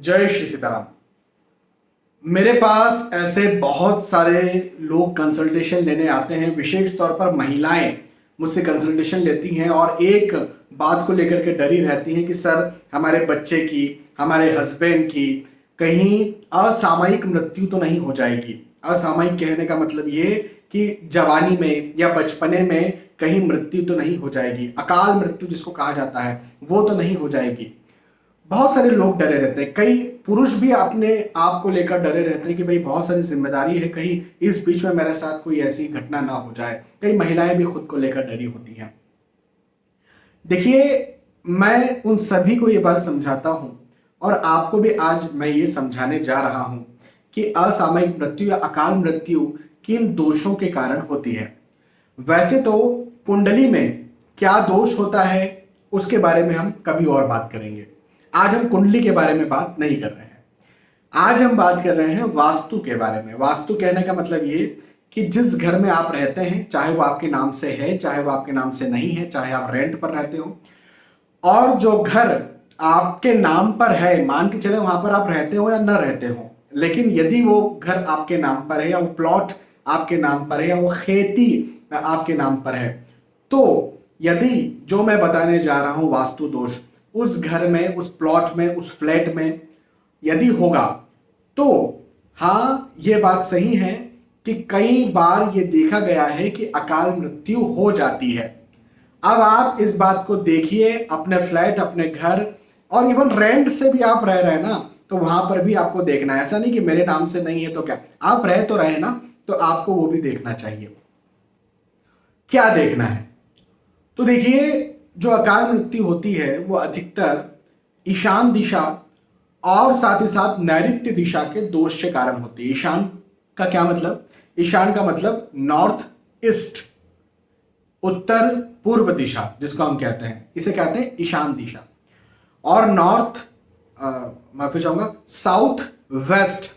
जय श्री सीताराम। मेरे पास ऐसे बहुत सारे लोग कंसल्टेशन लेने आते हैं, विशेष तौर पर महिलाएं मुझसे कंसल्टेशन लेती हैं और एक बात को लेकर के डरी रहती हैं कि सर हमारे बच्चे की, हमारे हस्बैंड की कहीं असामयिक मृत्यु तो नहीं हो जाएगी। असामयिक कहने का मतलब ये कि जवानी में या बचपने में कहीं मृत्यु तो नहीं हो जाएगी, अकाल मृत्यु जिसको कहा जाता है वो तो नहीं हो जाएगी। बहुत सारे लोग डरे रहते हैं, कई पुरुष भी अपने आप को लेकर डरे रहते हैं कि भाई बहुत सारी जिम्मेदारी है, कहीं इस बीच में मेरे साथ कोई ऐसी घटना ना हो जाए। कई महिलाएं भी खुद को लेकर डरी होती हैं। देखिए, मैं उन सभी को ये बात समझाता हूं और आपको भी आज मैं ये समझाने जा रहा हूं कि असामयिक मृत्यु या अकाल मृत्यु किन दोषों के कारण होती है। वैसे तो कुंडली में क्या दोष होता है उसके बारे में हम कभी और बात करेंगे। आज हम कुंडली के बारे में बात नहीं कर रहे हैं। आज हम बात कर रहे हैं वास्तु के बारे में। वास्तु कहने का मतलब ये कि जिस घर में आप रहते हैं, चाहे वो आपके नाम से है, चाहे वो आपके नाम से नहीं है, चाहे आप रेंट पर रहते हो, और जो घर आपके नाम पर है, मान के चले वहां पर आप रहते हो या न रहते हो, लेकिन यदि वो घर आपके नाम पर है या वो प्लॉट आपके नाम पर है या वो खेती आपके नाम पर है, तो यदि जो मैं बताने जा रहा हूं वास्तु दोष उस घर में, उस प्लॉट में, उस फ्लैट में यदि होगा, तो हाँ, ये बात सही है कि कई बार ये देखा गया है कि अकाल मृत्यु हो जाती है। अब आप इस बात को देखिए, अपने फ्लैट, अपने घर और इवन रेंट से भी आप रह रहे हैं ना, तो वहां पर भी आपको देखना है। ऐसा नहीं कि मेरे नाम से नहीं है तो क्या, आप रह तो रहे ना, तो आपको वो भी देखना चाहिए। क्या देखना है? तो देखिए, जो अकाल मृत्यु होती है वो अधिकतर ईशान दिशा और साथ ही साथ नैऋत्य दिशा के दोष के कारण होती है। ईशान का क्या मतलब? ईशान का मतलब नॉर्थ ईस्ट, उत्तर पूर्व दिशा जिसको हम कहते हैं, इसे कहते हैं ईशान दिशा। और नॉर्थ, माफी चाहूंगा, साउथ वेस्ट।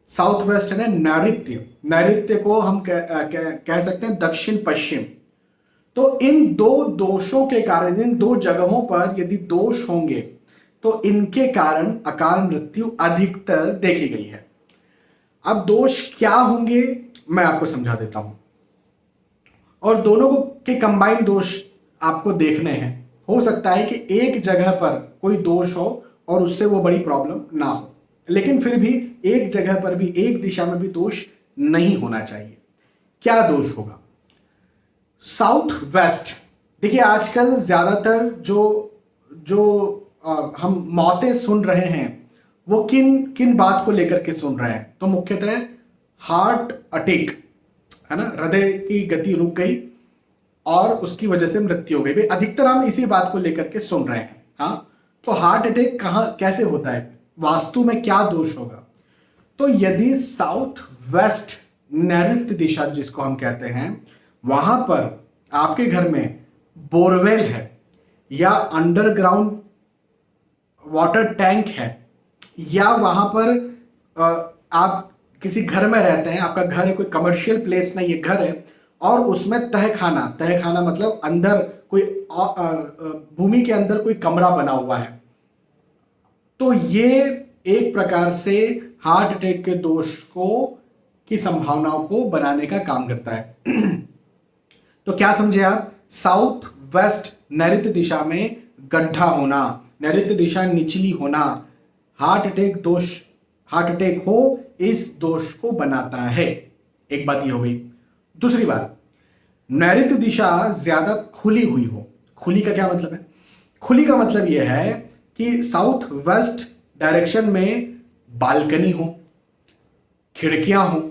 साउथ वेस्ट है नैऋत्य। नैऋत्य को हम कह सकते हैं दक्षिण पश्चिम। तो इन दो दोषों के कारण, इन दो जगहों पर यदि दोष होंगे तो इनके कारण अकाल मृत्यु अधिकतर देखी गई है। अब दोष क्या होंगे मैं आपको समझा देता हूं, और दोनों को के कंबाइंड दोष आपको देखने हैं। हो सकता है कि एक जगह पर कोई दोष हो और उससे वो बड़ी प्रॉब्लम ना हो, लेकिन फिर भी एक जगह पर भी, एक दिशा में भी दोष नहीं होना चाहिए। क्या दोष होगा? South west. देखिए, आजकल ज्यादातर जो हम मौतें सुन रहे हैं वो किन किन बात को लेकर के सुन रहे हैं? तो मुख्यतः हार्ट अटैक, है ना, हृदय की गति रुक गई और उसकी वजह से मृत्यु हो गई। अधिकतर हम इसी बात को लेकर के सुन रहे हैं। हाँ, तो हार्ट अटैक कहां कैसे होता है, वास्तु में क्या दोष होगा? तो यदि साउथ वेस्ट नैऋत्य दिशा जिसको हम कहते हैं, वहां पर आपके घर में बोरवेल है या अंडरग्राउंड वाटर टैंक है, या वहां पर आप किसी घर में रहते हैं, आपका घर है, कोई कमर्शियल प्लेस नहीं है, घर है, और उसमें तहखाना, तहखाना मतलब अंदर कोई भूमि के अंदर कोई कमरा बना हुआ है, तो ये एक प्रकार से हार्ट अटैक के दोष की संभावनाओं को बनाने का काम करता है। तो क्या समझे आप? साउथ वेस्ट नैऋत्य दिशा में गड्ढा होना, नैऋत्य दिशा निचली होना, हार्ट अटैक हो, इस दोष को बनाता है। एक बात ये हो गई। दूसरी बात, नैऋत्य दिशा ज्यादा खुली हुई हो। खुली का क्या मतलब है? खुली का मतलब यह है कि साउथ वेस्ट डायरेक्शन में बालकनी हो, खिड़कियां हो,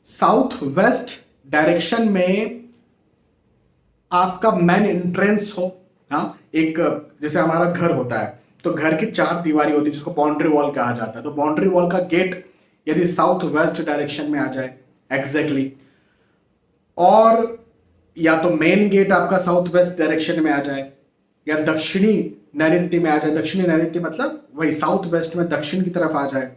साउथ वेस्ट डायरेक्शन में आपका मेन एंट्रेंस हो। हाँ, एक जैसे हमारा घर होता है तो घर की चार दीवारी होती है जिसको बाउंड्री वॉल कहा जाता है, तो बाउंड्री वॉल का गेट यदि साउथ वेस्ट डायरेक्शन में आ जाए एग्जैक्टली, और या तो मेन गेट आपका साउथ वेस्ट डायरेक्शन में आ जाए या दक्षिणी नैऋत्य में आ जाए, दक्षिणी नैऋत्य मतलब वही साउथ वेस्ट में दक्षिण की तरफ आ जाए,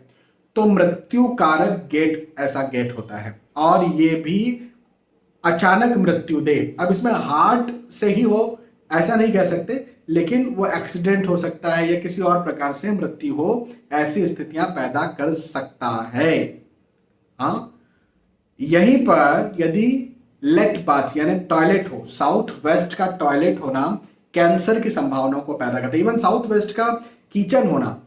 तो मृत्यु कारक गेट ऐसा गेट होता है, और ये भी अचानक मृत्यु दे। अब इसमें हार्ट से ही हो ऐसा नहीं कह सकते, लेकिन वो एक्सीडेंट हो सकता है या किसी और प्रकार से मृत्यु हो, ऐसी स्थितियां पैदा कर सकता है। हाँ, यहीं पर यदि लेट बाथ यानी टॉयलेट हो, साउथ वेस्ट का टॉयलेट होना कैंसर की संभावनाओं को पैदा करता है। इवन साउथ वेस्ट का किचन होना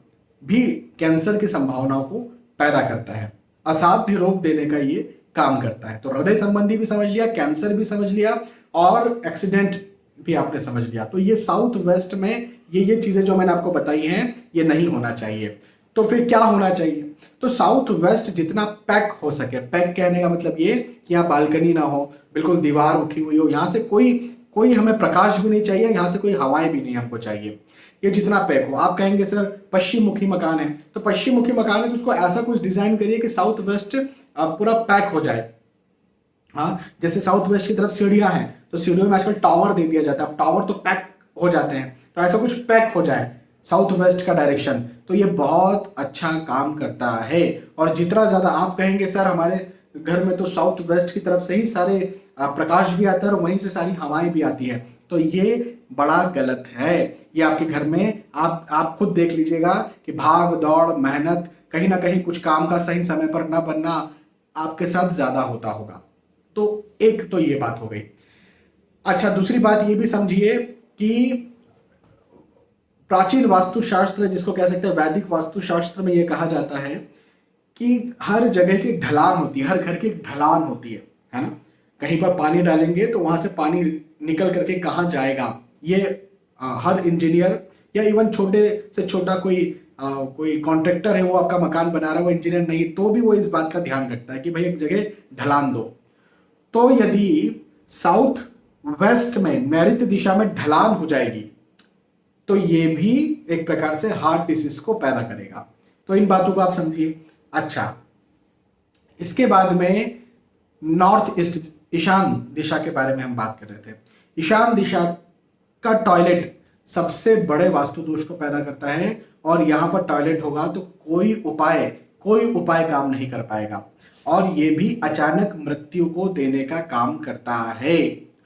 भी कैंसर की संभावनाओं को पैदा करता है। असाध्य रोग देने का ये काम करता है। तो हृदय संबंधी भी समझ लिया, कैंसर भी समझ लिया और एक्सीडेंट भी आपने समझ लिया। तो ये साउथ वेस्ट में ये चीजें जो मैंने आपको बताई हैं ये नहीं होना चाहिए। तो फिर क्या होना चाहिए? तो साउथ वेस्ट जितना पैक हो सके, पैक कहने का मतलब ये कि यहाँ बालकनी ना हो, बिल्कुल दीवार उठी हुई हो, यहाँ से कोई हमें प्रकाश भी नहीं चाहिए, यहाँ से कोई हवाएं भी नहीं हमको चाहिए, ये जितना पैक हो। आप कहेंगे सर पश्चिम मुखी मकान है, तो पश्चिम मुखी मकान है तो उसको ऐसा कुछ डिजाइन करिए कि साउथ वेस्ट पूरा पैक हो जाए। हाँ, जैसे साउथ वेस्ट की तरफ सीढ़ियां हैं तो सीढ़ियों में आजकल टावर दे दिया जाता है, अब टावर तो पैक हो जाते हैं, तो ऐसा कुछ पैक हो जाए साउथ वेस्ट का डायरेक्शन, तो ये बहुत अच्छा काम करता है। और जितना ज्यादा आप कहेंगे सर हमारे घर में तो साउथ वेस्ट की तरफ से ही सारे प्रकाश भी आता है और वहीं से सारी हवाएं भी आती है, तो ये बड़ा गलत है। ये आपके घर में आप खुद देख लीजिएगा कि भाग दौड़ मेहनत कहीं ना कहीं कुछ काम का सही समय पर न बनना आपके साथ ज्यादा होता होगा। तो एक तो ये बात हो गई। अच्छा, दूसरी बात ये भी समझिए कि प्राचीन वास्तुशास्त्र जिसको कह सकते हैं वैदिक वास्तुशास्त्र में यह कहा जाता है कि हर जगह की ढलान होती है, हर घर की ढलान होती है ना। कहीं पर पानी डालेंगे तो वहां से पानी निकल करके कहाँ जाएगा, ये हर इंजीनियर या इवन छोटे से छोटा कोई कॉन्ट्रैक्टर है, वो आपका मकान बना रहा है, वो इंजीनियर नहीं तो भी वो इस बात का ध्यान रखता है कि भाई एक जगह ढलान दो। तो यदि साउथ वेस्ट में नैऋत्य दिशा में ढलान हो जाएगी तो ये भी एक प्रकार से हार्ट डिसीज को पैदा करेगा। तो इन बातों को आप समझिए। अच्छा, इसके बाद में नॉर्थ ईस्ट ईशान दिशा के बारे में हम बात कर रहे थे। ईशान दिशा का टॉयलेट सबसे बड़े वास्तु दोष को पैदा करता है और यहां पर टॉयलेट होगा तो कोई उपाय काम नहीं कर पाएगा और ये भी अचानक मृत्यु को देने का काम करता है।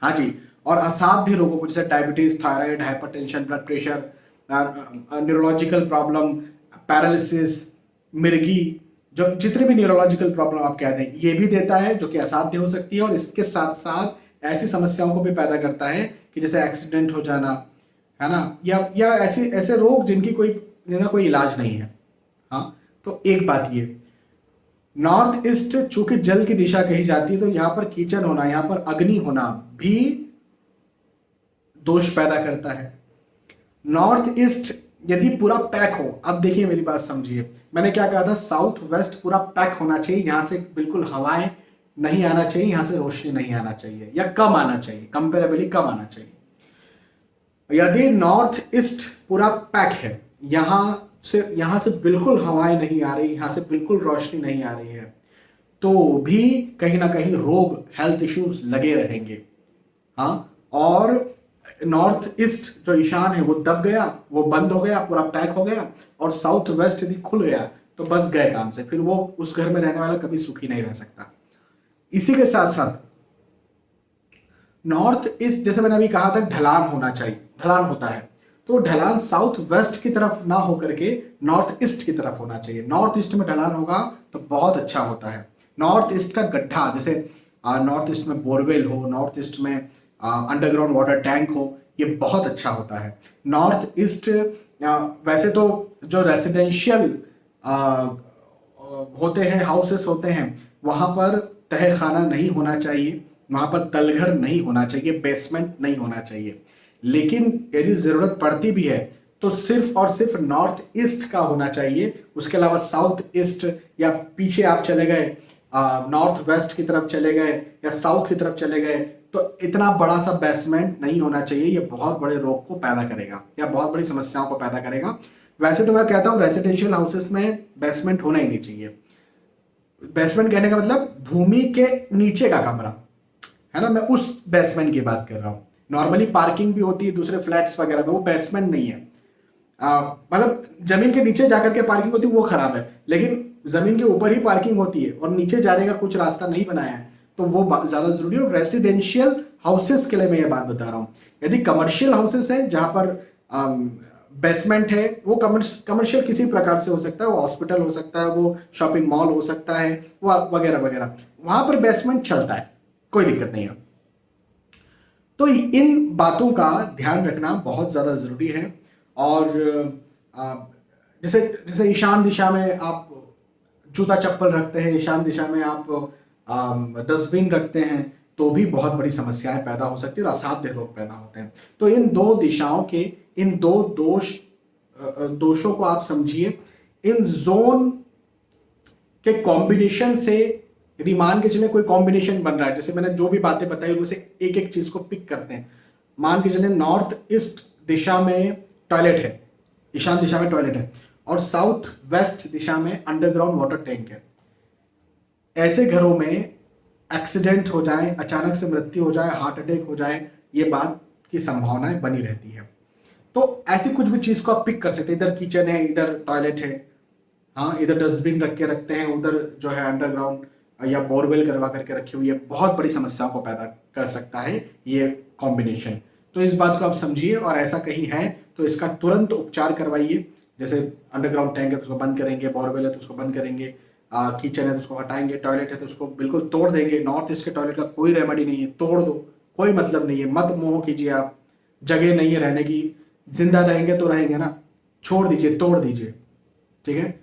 हाँ जी, और असाध्य रोगों को जैसे diabetes, thyroid, hypertension, blood pressure, neurological problem, paralysis, मिर्गी, जो जितने भी न्यूरोलॉजिकल प्रॉब्लम आप कहते हैं ये भी देता है, जो कि असाध्य हो सकती है। और इसके साथ साथ ऐसी समस्याओं को भी पैदा करता है कि जैसे एक्सीडेंट हो जाना, है ना, या ऐसे रोग जिनका कोई इलाज नहीं है। हाँ, तो एक बात ये, नॉर्थ ईस्ट चूंकि जल की दिशा कही जाती है तो यहां पर कीचन होना, यहां पर अग्नि होना भी दोष पैदा करता है। नॉर्थ ईस्ट यदि पूरा पैक हो, अब देखिए मेरी बात समझिए, मैंने क्या कहा था, साउथ वेस्ट पूरा पैक होना चाहिए, यहां से बिल्कुल हवाएं नहीं आना चाहिए, यहां से रोशनी नहीं आना चाहिए या कम आना चाहिए, कंपेरेबली कम आना चाहिए। यदि नॉर्थ ईस्ट पूरा पैक है, यहां से बिल्कुल हवाएं नहीं आ रही, यहां से बिल्कुल रोशनी नहीं आ रही है, तो भी कहीं ना कहीं रोग, हेल्थ इश्यूज लगे रहेंगे। हाँ, और नॉर्थ ईस्ट जो ईशान है वो दब गया, वो बंद हो गया, पूरा पैक हो गया, और साउथ वेस्ट यदि खुल गया तो बस गए काम से, फिर वो उस घर में रहने वाला कभी सुखी नहीं रह सकता। इसी के साथ साथ नॉर्थ ईस्ट, जैसे मैंने अभी कहा था, ढलान होना चाहिए, ढलान होता है तो ढलान साउथ वेस्ट की तरफ ना होकर के नॉर्थ ईस्ट की तरफ होना चाहिए। नॉर्थ ईस्ट में ढलान होगा तो बहुत अच्छा होता है। नॉर्थ ईस्ट का गड्ढा, जैसे नॉर्थ ईस्ट में बोरवेल हो, नॉर्थ ईस्ट में अंडरग्राउंड वाटर टैंक हो, ये बहुत अच्छा होता है। नॉर्थ ईस्ट वैसे तो जो रेसिडेंशियल होते हैं, हाउसेस होते हैं, वहां पर तहखाना नहीं होना चाहिए, वहां पर तलघर नहीं होना चाहिए, बेसमेंट नहीं होना चाहिए। लेकिन यदि जरूरत पड़ती भी है तो सिर्फ और सिर्फ नॉर्थ ईस्ट का होना चाहिए, उसके अलावा साउथ ईस्ट या पीछे आप चले गए नॉर्थ वेस्ट की तरफ चले गए या साउथ की तरफ चले गए तो इतना बड़ा सा बेसमेंट नहीं होना चाहिए। ये बहुत बड़े रोग को पैदा करेगा या बहुत बड़ी समस्याओं को पैदा करेगा। वैसे तो मैं कहता हूं रेसिडेंशियल हाउसेस में बेसमेंट होना ही नहीं चाहिए। बेसमेंट कहने का मतलब भूमि के नीचे का कमरा, है ना, मैं उस बेसमेंट की बात कर रहा हूं। नॉर्मली पार्किंग भी होती है दूसरे फ्लैट्स वगैरह में, वो बेसमेंट नहीं है। मतलब जमीन के नीचे जाकर के पार्किंग होती है वो खराब है, लेकिन जमीन के ऊपर ही पार्किंग होती है और नीचे जाने का कुछ रास्ता नहीं बनाया है तो वो ज्यादा जरूरी है। रेसिडेंशियल हाउसेस के लिए मैं ये बात बता रहा हूं। यदि कमर्शियल हाउसेस हैं जहां पर बेसमेंट है वो कमर्शियल किसी प्रकार से हो सकता है, वो हॉस्पिटल हो सकता है, वो शॉपिंग मॉल हो सकता है, वो वगैरह वगैरह, वहां पर बेसमेंट चलता है, कोई दिक्कत नहीं है। तो इन बातों का ध्यान रखना बहुत ज्यादा जरूरी है। और आ, जैसे जैसे ईशान दिशा में आप जूता चप्पल रखते हैं, ईशान दिशा में आप डस्टबिन रखते हैं, तो भी बहुत बड़ी समस्याएं पैदा हो सकती है और असाध्य रोग पैदा होते हैं। तो इन दो दिशाओं के, इन दो दोषों को आप समझिए। इन जोन के कॉम्बिनेशन से, यदि मान के चले कोई कॉम्बिनेशन बन रहा है, जैसे मैंने जो भी बातें बताई उनमें से एक एक चीज को पिक करते हैं। मान के चले नॉर्थ ईस्ट दिशा में टॉयलेट है, ईशान दिशा में टॉयलेट है, और साउथ वेस्ट दिशा में अंडरग्राउंड वाटर टैंक है। ऐसे घरों में एक्सीडेंट हो जाए, अचानक से मृत्यु हो जाए, हार्ट अटैक हो जाए, ये बात की संभावनाएं बनी रहती है। तो ऐसी कुछ भी चीज को आप पिक कर सकते हैं, इधर किचन है, इधर टॉयलेट है, हाँ, इधर डस्टबिन रख के रखते हैं, उधर जो है अंडरग्राउंड या बोरवेल करवा करके रखी हुई है, बहुत बड़ी समस्याओं को पैदा कर सकता है ये कॉम्बिनेशन। तो इस बात को आप समझिए, और ऐसा कहीं है तो इसका तुरंत उपचार करवाइए। जैसे अंडरग्राउंड टैंक है तो उसको बंद करेंगे, बोरवेल है तो उसको बंद करेंगे, किचन है तो उसको हटाएंगे, टॉयलेट है तो उसको बिल्कुल तोड़ देंगे। नॉर्थ ईस्ट के टॉयलेट का कोई रेमेडी नहीं है, तोड़ दो, कोई मतलब नहीं है, मत मोह कीजिए आप, जगह नहीं है रहने की, जिंदा रहेंगे तो रहेंगे ना, छोड़ दीजिए, तोड़ दीजिए। ठीक है,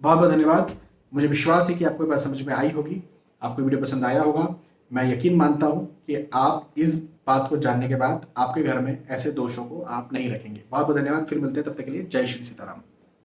बहुत बहुत धन्यवाद। मुझे विश्वास है कि आपको बात समझ में आई होगी, आपको वीडियो पसंद आया होगा। मैं यकीन मानता हूं कि आप इस बात को जानने के बाद आपके घर में ऐसे दोषों को आप नहीं रखेंगे। बहुत बहुत धन्यवाद, फिर मिलते हैं, तब तक के लिए जय श्री सीताराम।